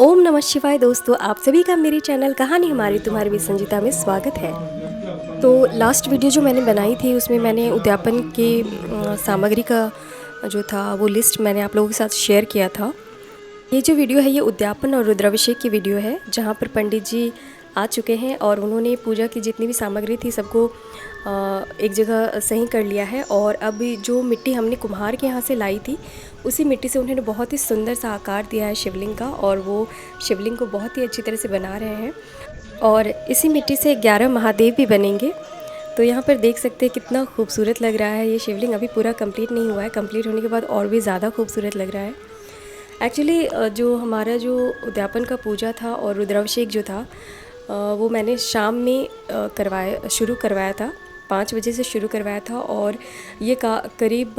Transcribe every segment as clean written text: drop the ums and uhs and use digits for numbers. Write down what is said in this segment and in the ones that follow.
ओम नमः शिवाय दोस्तों, आप सभी का मेरे चैनल कहानी हमारी तुम्हारी भी संजीता में स्वागत है। तो लास्ट वीडियो जो मैंने बनाई थी उसमें मैंने उद्यापन के सामग्री का जो था वो लिस्ट मैंने आप लोगों के साथ शेयर किया था। ये जो वीडियो है ये उद्यापन और रुद्राभिषेक की वीडियो है, जहाँ पर पंडित जी आ चुके हैं और उन्होंने पूजा की जितनी भी सामग्री थी सबको एक जगह सही कर लिया है। और अब जो मिट्टी हमने कुम्हार के यहाँ से लाई थी उसी मिट्टी से उन्होंने बहुत ही सुंदर सा आकार दिया है शिवलिंग का, और वो शिवलिंग को बहुत ही अच्छी तरह से बना रहे हैं। और इसी मिट्टी से 11 महादेव भी बनेंगे। तो यहाँ पर देख सकते हैं कितना खूबसूरत लग रहा है। ये शिवलिंग अभी पूरा कंप्लीट नहीं हुआ है, कंप्लीट होने के बाद और भी ज़्यादा खूबसूरत लग रहा है। एक्चुअली जो हमारा जो उद्यापन का पूजा था और रुद्राभिषेक जो था वो मैंने शाम में शुरू करवाया था, 5 बजे से शुरू करवाया था। और ये करीब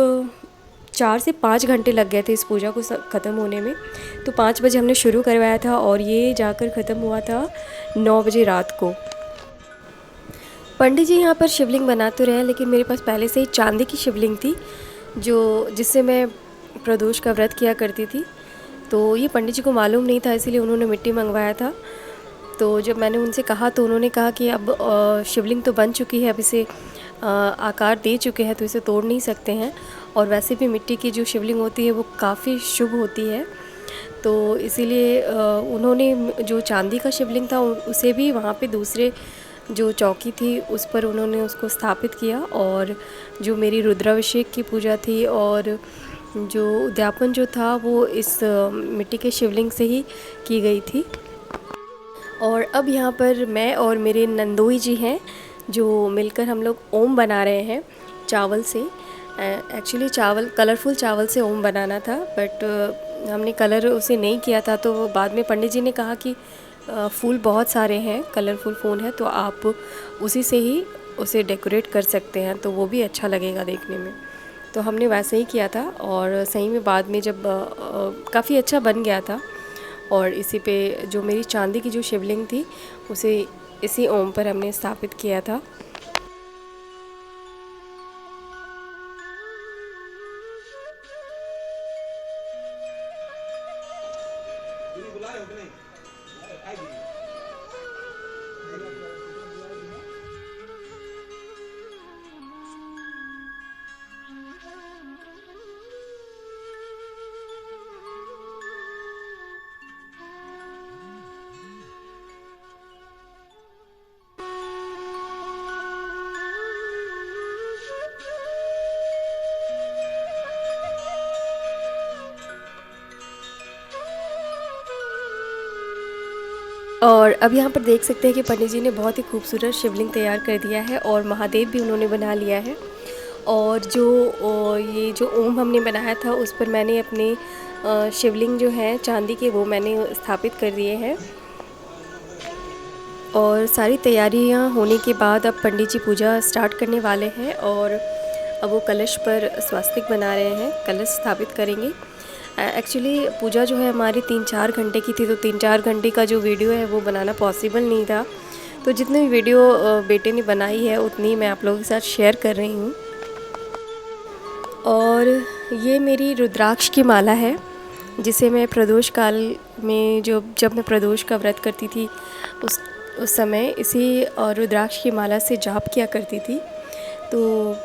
4 से 5 घंटे लग गए थे इस पूजा को ख़त्म होने में। तो 5 बजे हमने शुरू करवाया था और ये जाकर ख़त्म हुआ था 9 बजे रात को। पंडित जी यहाँ पर शिवलिंग बना तो रहे हैं, लेकिन मेरे पास पहले से ही चांदी की शिवलिंग थी जिससे मैं प्रदोष का व्रत किया करती थी। तो ये पंडित जी को मालूम नहीं था, इसीलिए उन्होंने मिट्टी मंगवाया था। तो जब मैंने उनसे कहा तो उन्होंने कहा कि अब शिवलिंग तो बन चुकी है, अब इसे आकार दे चुके हैं तो इसे तोड़ नहीं सकते हैं। और वैसे भी मिट्टी की जो शिवलिंग होती है वो काफ़ी शुभ होती है। तो इसीलिए उन्होंने जो चांदी का शिवलिंग था उसे भी वहाँ पे दूसरे जो चौकी थी उस पर उन्होंने उसको स्थापित किया। और जो मेरी रुद्राभिषेक की पूजा थी और जो उद्यापन जो था वो इस मिट्टी के शिवलिंग से ही की गई थी। और अब यहाँ पर मैं और मेरे नंदोई जी हैं जो मिलकर हम लोग ओम बना रहे हैं चावल से। एक्चुअली कलरफुल चावल से ओम बनाना था, बट हमने कलर उसे नहीं किया था। तो बाद में पंडित जी ने कहा कि फूल बहुत सारे हैं, कलरफुल फूल है, तो आप उसी से ही उसे डेकोरेट कर सकते हैं, तो वो भी अच्छा लगेगा देखने में। तो हमने वैसे ही किया था और सही में बाद में जब काफ़ी अच्छा बन गया था। और इसी पे जो मेरी चांदी की जो शिवलिंग थी उसे इसी ओम पर हमने स्थापित किया था। और अब यहाँ पर देख सकते हैं कि पंडित जी ने बहुत ही खूबसूरत शिवलिंग तैयार कर दिया है और महादेव भी उन्होंने बना लिया है। और ये जो ओम हमने बनाया था उस पर मैंने अपने शिवलिंग जो है चांदी के वो मैंने स्थापित कर दिए हैं। और सारी तैयारियाँ होने के बाद अब पंडित जी पूजा स्टार्ट करने वाले हैं। और अब वो कलश पर स्वास्तिक बना रहे हैं, कलश स्थापित करेंगे। एक्चुअली पूजा जो है हमारी 3-4 घंटे की थी, तो 3-4 घंटे का जो वीडियो है वो बनाना पॉसिबल नहीं था। तो जितनी भी वीडियो बेटे ने बनाई है उतनी मैं आप लोगों के साथ शेयर कर रही हूँ। और ये मेरी रुद्राक्ष की माला है जिसे मैं प्रदोष काल में जब मैं प्रदोष का व्रत करती थी उस समय इसी रुद्राक्ष की माला से जाप किया करती थी। तो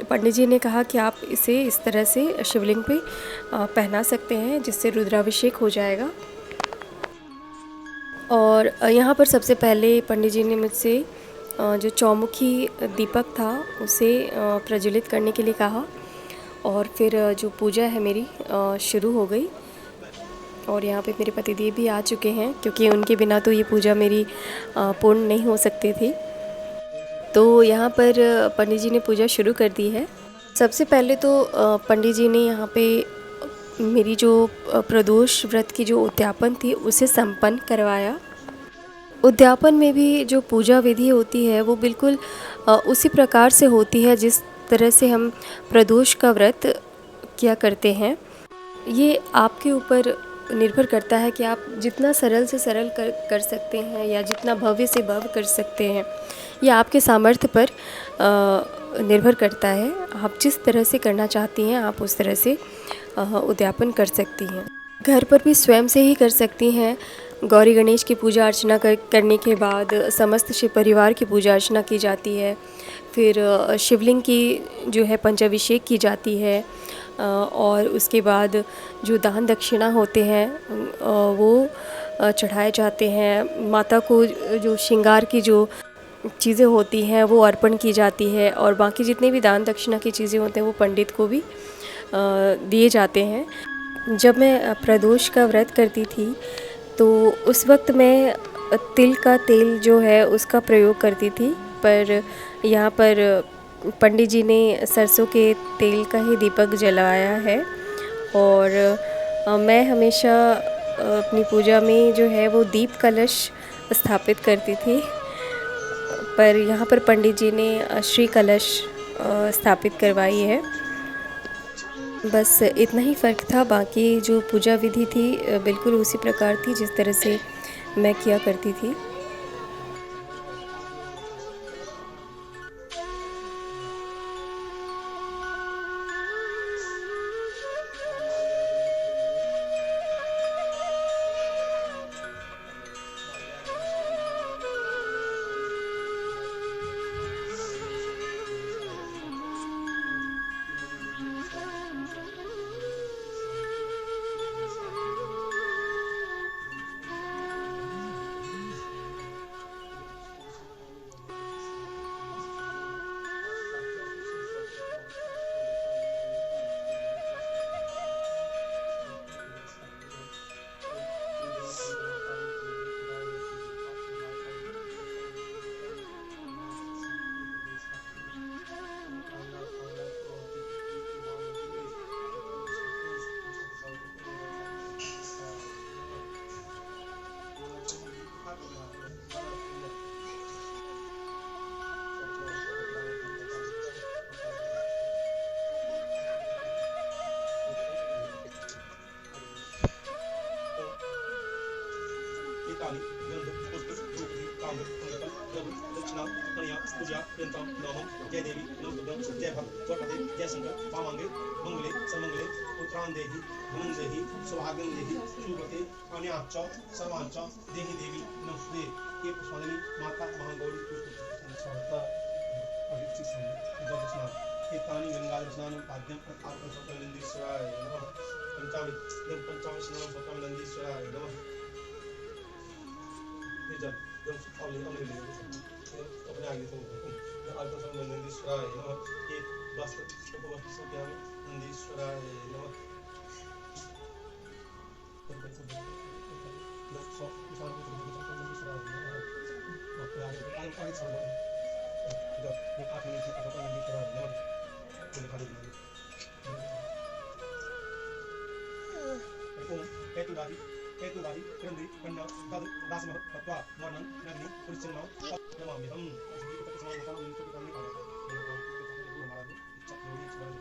पंडित जी ने कहा कि आप इसे इस तरह से शिवलिंग पे पहना सकते हैं जिससे रुद्राभिषेक हो जाएगा। और यहाँ पर सबसे पहले पंडित जी ने मुझसे जो चौमुखी दीपक था उसे प्रज्वलित करने के लिए कहा। और फिर जो पूजा है मेरी शुरू हो गई। और यहाँ पे मेरे पतिदेव भी आ चुके हैं क्योंकि उनके बिना तो ये पूजा मेरी पूर्ण नहीं हो सकती थी। तो यहाँ पर पंडित जी ने पूजा शुरू कर दी है। सबसे पहले तो पंडित जी ने यहाँ पे मेरी जो प्रदोष व्रत की जो उद्यापन थी उसे संपन्न करवाया। उद्यापन में भी जो पूजा विधि होती है वो बिल्कुल उसी प्रकार से होती है जिस तरह से हम प्रदोष का व्रत किया करते हैं। ये आपके ऊपर निर्भर करता है कि आप जितना सरल से सरल कर सकते हैं या जितना भव्य से भव्य कर सकते हैं। ये आपके सामर्थ्य पर निर्भर करता है। आप जिस तरह से करना चाहती हैं आप उस तरह से उद्यापन कर सकती हैं। घर पर भी स्वयं से ही कर सकती हैं। गौरी गणेश की पूजा अर्चना करने के बाद समस्त शिव परिवार की पूजा अर्चना की जाती है। फिर शिवलिंग की जो है पंचाभिषेक की जाती है। और उसके बाद जो दान दक्षिणा होते हैं वो चढ़ाए जाते हैं। माता को जो श्रृंगार की जो चीज़ें होती हैं वो अर्पण की जाती है, और बाकी जितने भी दान दक्षिणा की चीज़ें होते हैं वो पंडित को भी दिए जाते हैं। जब मैं प्रदोष का व्रत करती थी तो उस वक्त मैं तिल का तेल जो है उसका प्रयोग करती थी, पर यहाँ पर पंडित जी ने सरसों के तेल का ही दीपक जलाया है। और मैं हमेशा अपनी पूजा में जो है वो दीप कलश स्थापित करती थी, पर यहाँ पर पंडित जी ने श्री कलश स्थापित करवाई है। बस इतना ही फ़र्क था, बाकी जो पूजा विधि थी बिल्कुल उसी प्रकार थी जिस तरह से मैं किया करती थी। तानि गंध पुष्प धूप दीप ताम्र अंगतम द्रव दक्षिणा कन्या पूजा यंत्रम नमः जय देवी नमस्तुभ्यं जय भक्त वटपते जय शंकर वामांगे मंगले सर्वमंगले उत्तरायण देहि धनं देहि सौभाग्यं देहि शुभते अन्याच्च सर्वांच देहि देवी नमस्ते ये पुष्पांजलि माता महागौरी पुष्प समर्पा अभिषेक संग दक्षिणा एतानि गंगाजल स्नानं पाद्यं आत्म सत्वनंदीश्वराय नमः पंचामृत स्नानं सत्वनंदीश्वराय नमः जब अपने आगे से अल्पसम नंदीश्वराय नमः एक वस्त्र उपवस्त्र संज्ञामि नंदीश्वराय नमः केतुरादि क्रंदी कन्या तद दासमह तत्वा वर्णन नग्नि पुरुषन्नो नमामि हम असली तक समान होता है तो करने का हमारा इच्छा पूरी स्वामी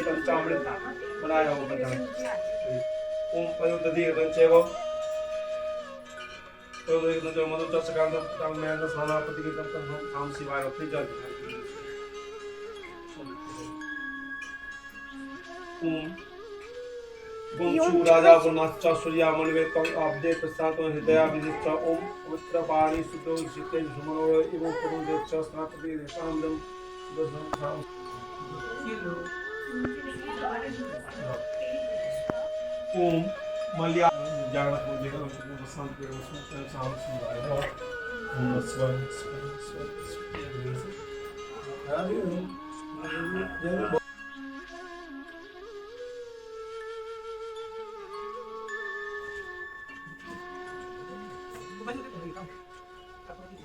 पंचामृत बनाया हुआ ओम पयोदधि गंचेव पयोदधि गंचेव मधु चस्कांत कामयान स्वानापति के तब हम काम शिवाय अपनी जल ओम वंशु राजा वनाच्चा सूर्या मनवे तम आपदे प्रसाद हृदय विदिच्चा ओम पवित्र पाणी सुतो जिते झुमरो एवं करुण देवचा स्नापति कामदम दसम ओम मल्या जागरण को लेकर उसको बसंत के उसमें शाम सुनाया और ओम स्वर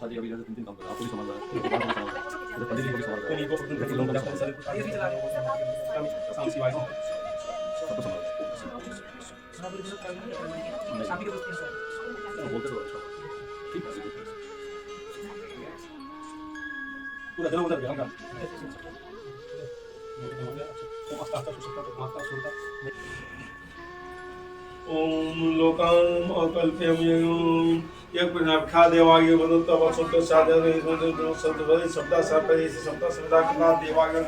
शादी अभी जैसे 3 काम कर रहा आपको भी समझ रहा है पंडित जी को भी समझ रहा कोनी को अपने लोगों को जाकर सारे शाम शिवाय सबको समझ बोलते तो अच्छा ठीक है पूरा जन्म उधर गया ओम लोकाम अकल्प्यम एक प्रणाखा देवागे वदंत वसंत साधन सद्वदे शब्द सर्पदे शब्द शब्द कला देवागे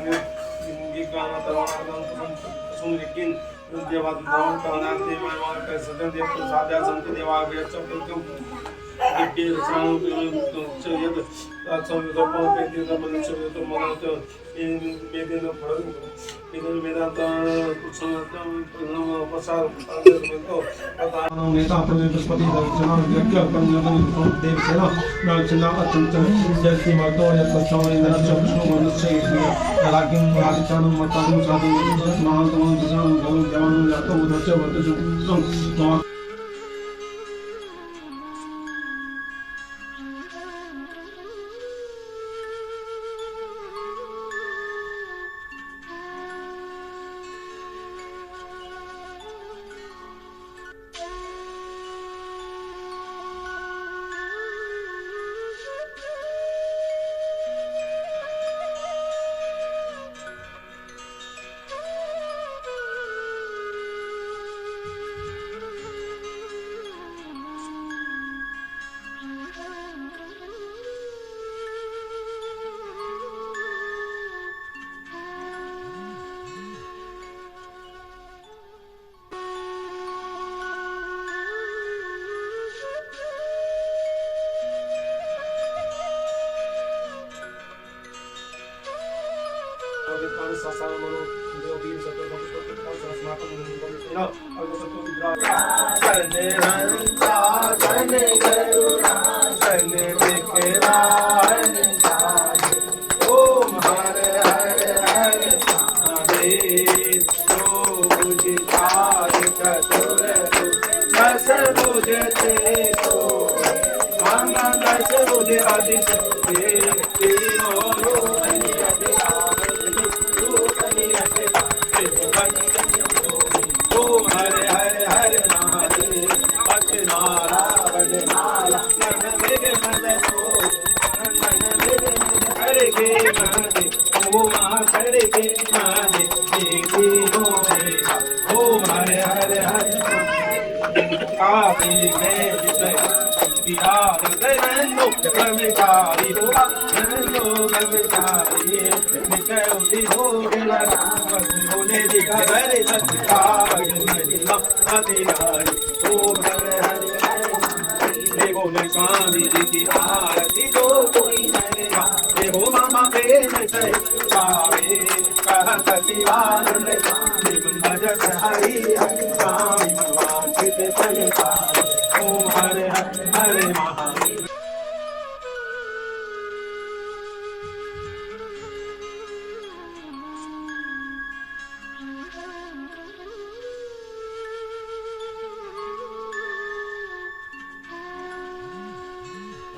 गाना तवाना सुनिकिन देवाद दान काना देवान का सदन देव प्रसाद संत देवागे सब के साम चयद संविधान पे दिन मनुष्य तो मनात इन वेदन फल इन वेदांत कुसंतम प्रसाद को पता नेता अपने बृहस्पति दर्शन यज्ञ कर्म देव सेना नाचना अत्यंत जैसी मातो या तत्सव इंद्र चक्षु मनुष्य रागिम राजचानु मतनु साधु महातम दिशानु गौ जवान जातो उदच्च वर्तजु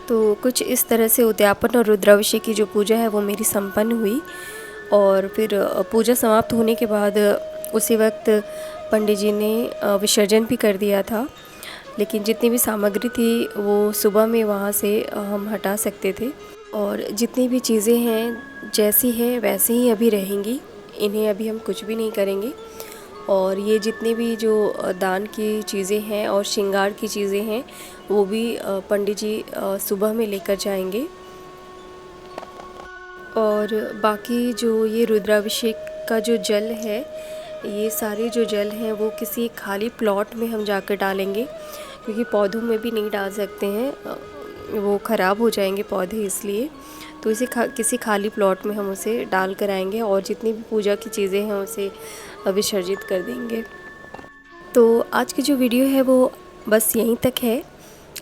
तो कुछ इस तरह से उद्यापन और रुद्राभिषेक की जो पूजा है वो मेरी संपन्न हुई। और फिर पूजा समाप्त होने के बाद उसी वक्त पंडित जी ने विसर्जन भी कर दिया था, लेकिन जितनी भी सामग्री थी वो सुबह में वहाँ से हम हटा सकते थे। और जितनी भी चीज़ें हैं जैसी हैं वैसे ही अभी रहेंगी, इन्हें अभी हम कुछ भी नहीं करेंगे। और ये जितने भी जो दान की चीज़ें हैं और श्रृंगार की चीज़ें हैं वो भी पंडित जी सुबह में लेकर जाएंगे। और बाकी जो ये रुद्राभिषेक का जो जल है, ये सारे जो जल हैं वो किसी खाली प्लॉट में हम जाकर डालेंगे, क्योंकि पौधों में भी नहीं डाल सकते हैं, वो ख़राब हो जाएंगे पौधे, इसलिए तो इसे किसी खाली प्लॉट में हम उसे डाल कर आएंगे और जितनी भी पूजा की चीज़ें हैं उसे विसर्जित कर देंगे। तो आज की जो वीडियो है वो बस यहीं तक है।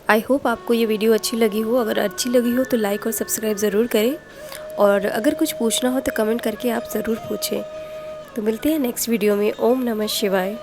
आई होप आपको ये वीडियो अच्छी लगी हो। अगर अच्छी लगी हो तो लाइक और सब्सक्राइब ज़रूर करें, और अगर कुछ पूछना हो तो कमेंट करके आप ज़रूर पूछें। तो मिलते हैं नेक्स्ट वीडियो में। ओम नमः शिवाय।